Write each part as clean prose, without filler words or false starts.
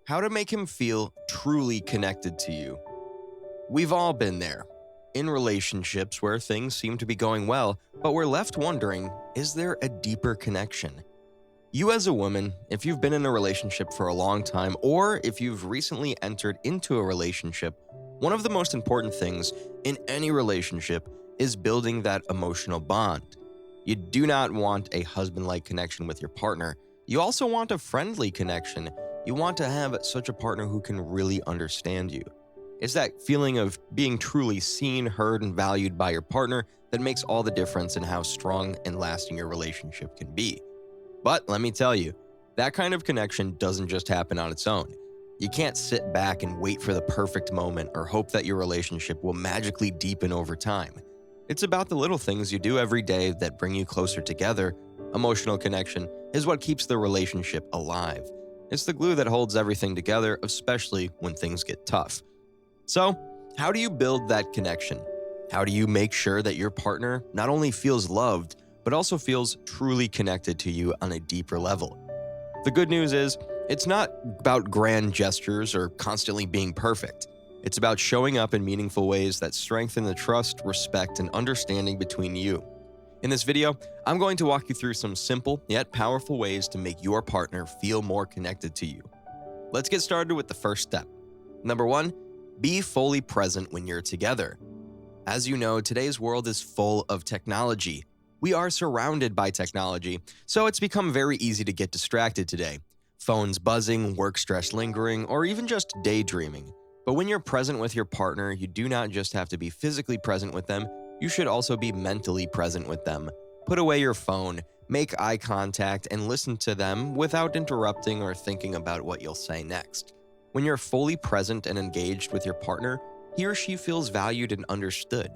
How to make him feel truly connected to you. We've all been there. In relationships where things seem to be going well, but we're left wondering, is there a deeper connection? You as a woman, if you've been in a relationship for a long time, or if you've recently entered into a relationship, one of the most important things in any relationship is building that emotional bond. You do not want a husband-like connection with your partner. You also want a friendly connection. You want to have such a partner who can really understand you. It's that feeling of being truly seen, heard, and valued by your partner that makes all the difference in how strong and lasting your relationship can be. But let me tell you, that kind of connection doesn't just happen on its own. You can't sit back and wait for the perfect moment or hope that your relationship will magically deepen over time. It's about the little things you do every day that bring you closer together. Emotional connection is what keeps the relationship alive. It's the glue that holds everything together, especially when things get tough. So, how do you build that connection? How do you make sure that your partner not only feels loved, but also feels truly connected to you on a deeper level? The good news is, it's not about grand gestures or constantly being perfect. It's about showing up in meaningful ways that strengthen the trust, respect, and understanding between you. In this video, I'm going to walk you through some simple yet powerful ways to make your partner feel more connected to you. Let's get started with the first step. Number 1, be fully present when you're together. As you know, today's world is full of technology. We are surrounded by technology, so it's become very easy to get distracted today. Phones buzzing, work stress lingering, or even just daydreaming. But when you're present with your partner, you do not just have to be physically present with them, you should also be mentally present with them. Put away your phone, make eye contact, and listen to them without interrupting or thinking about what you'll say next. When you're fully present and engaged with your partner, he or she feels valued and understood.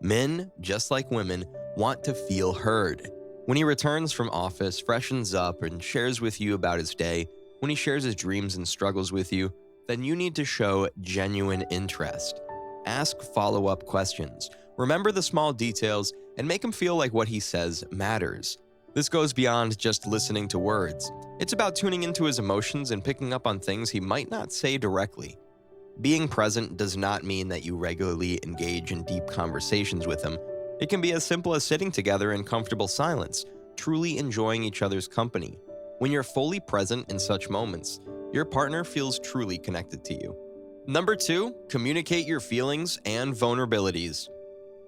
Men, just like women, want to feel heard. When he returns from office, freshens up, and shares with you about his day, when he shares his dreams and struggles with you, then you need to show genuine interest. Ask follow-up questions. Remember the small details and make him feel like what he says matters. This goes beyond just listening to words. It's about tuning into his emotions and picking up on things he might not say directly. Being present does not mean that you regularly engage in deep conversations with him. It can be as simple as sitting together in comfortable silence, truly enjoying each other's company. When you're fully present in such moments, your partner feels truly connected to you. Number 2, communicate your feelings and vulnerabilities.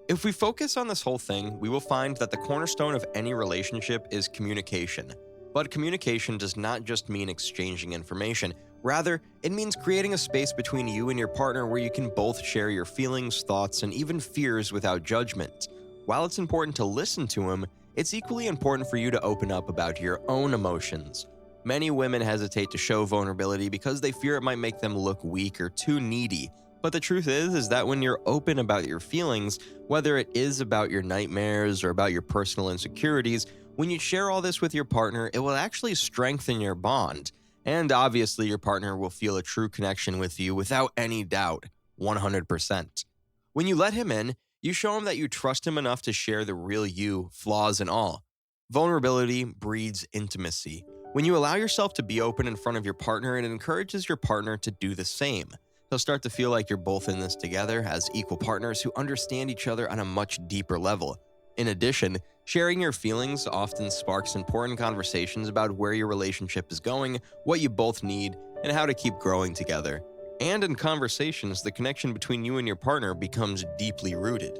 If we focus on this whole thing, we will find that the cornerstone of any relationship is communication. But communication does not just mean exchanging information. Rather, it means creating a space between you and your partner where you can both share your feelings, thoughts, and even fears without judgment. While it's important to listen to him, it's equally important for you to open up about your own emotions. Many women hesitate to show vulnerability because they fear it might make them look weak or too needy. But the truth is that when you're open about your feelings, whether it is about your nightmares or about your personal insecurities, when you share all this with your partner, it will actually strengthen your bond. And obviously, your partner will feel a true connection with you without any doubt, 100%. When you let him in, you show him that you trust him enough to share the real you, flaws and all. Vulnerability breeds intimacy. When you allow yourself to be open in front of your partner, it encourages your partner to do the same. They'll start to feel like you're both in this together as equal partners who understand each other on a much deeper level. In addition, sharing your feelings often sparks important conversations about where your relationship is going, what you both need, and how to keep growing together. And in conversations, the connection between you and your partner becomes deeply rooted.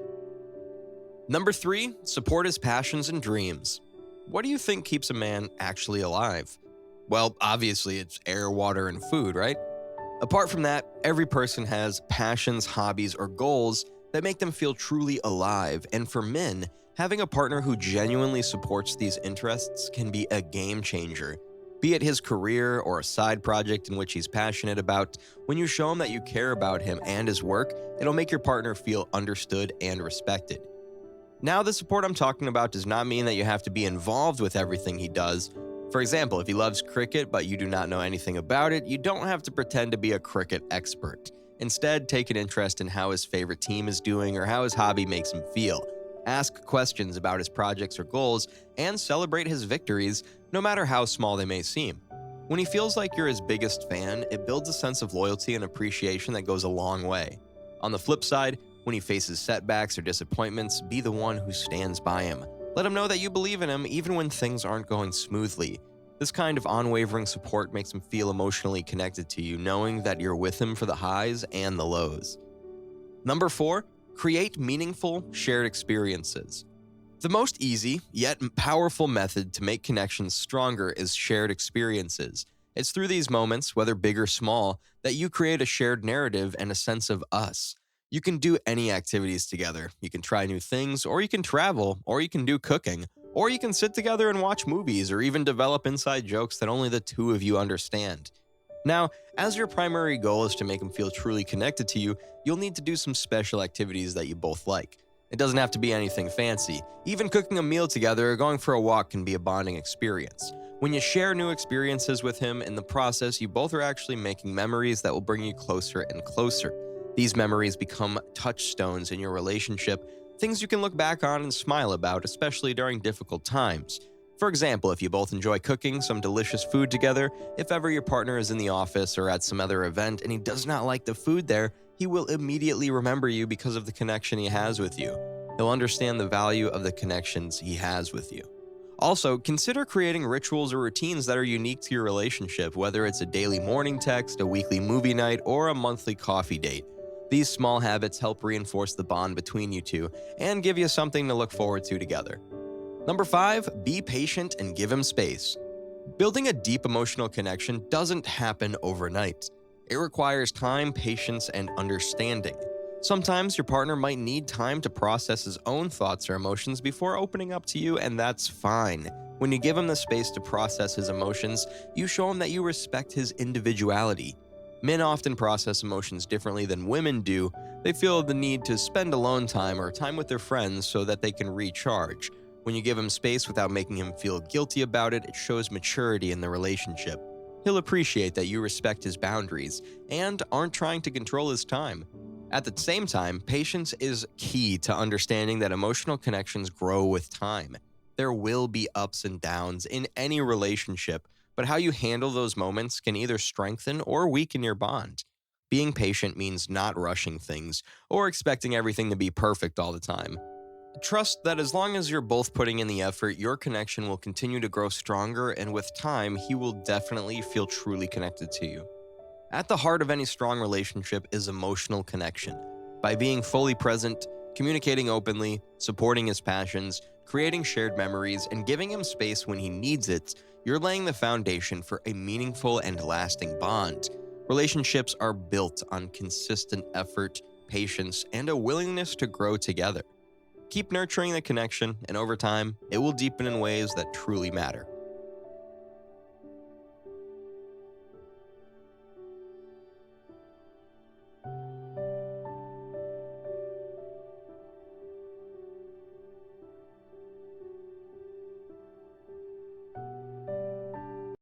Number 3, support his passions and dreams. What do you think keeps a man actually alive? Well, obviously it's air, water, and food, right? Apart from that, every person has passions, hobbies, or goals that make them feel truly alive, and for men, having a partner who genuinely supports these interests can be a game changer. Be it his career or a side project in which he's passionate about, when you show him that you care about him and his work, it'll make your partner feel understood and respected. Now, the support I'm talking about does not mean that you have to be involved with everything he does. For example, if he loves cricket but you do not know anything about it, you don't have to pretend to be a cricket expert. Instead, take an interest in how his favorite team is doing or how his hobby makes him feel. Ask questions about his projects or goals, and celebrate his victories, no matter how small they may seem. When he feels like you're his biggest fan, it builds a sense of loyalty and appreciation that goes a long way. On the flip side, when he faces setbacks or disappointments, be the one who stands by him. Let him know that you believe in him even when things aren't going smoothly. This kind of unwavering support makes him feel emotionally connected to you, knowing that you're with him for the highs and the lows. Number 4, create meaningful shared experiences. The most easy, yet powerful method to make connections stronger is shared experiences. It's through these moments, whether big or small, that you create a shared narrative and a sense of us. You can do any activities together. You can try new things, or you can travel, or you can do cooking, or you can sit together and watch movies, or even develop inside jokes that only the two of you understand. Now, as your primary goal is to make him feel truly connected to you, you'll need to do some special activities that you both like. It doesn't have to be anything fancy. Even cooking a meal together or going for a walk can be a bonding experience. When you share new experiences with him, in the process, you both are actually making memories that will bring you closer and closer. These memories become touchstones in your relationship, things you can look back on and smile about, especially during difficult times. For example, if you both enjoy cooking some delicious food together, if ever your partner is in the office or at some other event and he does not like the food there, he will immediately remember you because of the connection he has with you. He'll understand the value of the connections he has with you. Also, consider creating rituals or routines that are unique to your relationship, whether it's a daily morning text, a weekly movie night, or a monthly coffee date. These small habits help reinforce the bond between you two and give you something to look forward to together. Number 5, be patient and give him space. Building a deep emotional connection doesn't happen overnight. It requires time, patience, and understanding. Sometimes your partner might need time to process his own thoughts or emotions before opening up to you, and that's fine. When you give him the space to process his emotions, you show him that you respect his individuality. Men often process emotions differently than women do. They feel the need to spend alone time or time with their friends so that they can recharge. When you give him space without making him feel guilty about it, it shows maturity in the relationship. He'll appreciate that you respect his boundaries and aren't trying to control his time. At the same time, patience is key to understanding that emotional connections grow with time. There will be ups and downs in any relationship, but how you handle those moments can either strengthen or weaken your bond. Being patient means not rushing things or expecting everything to be perfect all the time. Trust that as long as you're both putting in the effort, your connection will continue to grow stronger, and with time, he will definitely feel truly connected to you. At the heart of any strong relationship is emotional connection. By being fully present, communicating openly, supporting his passions, creating shared memories, and giving him space when he needs it, you're laying the foundation for a meaningful and lasting bond. Relationships are built on consistent effort, patience, and a willingness to grow together. Keep nurturing the connection, and over time, it will deepen in ways that truly matter.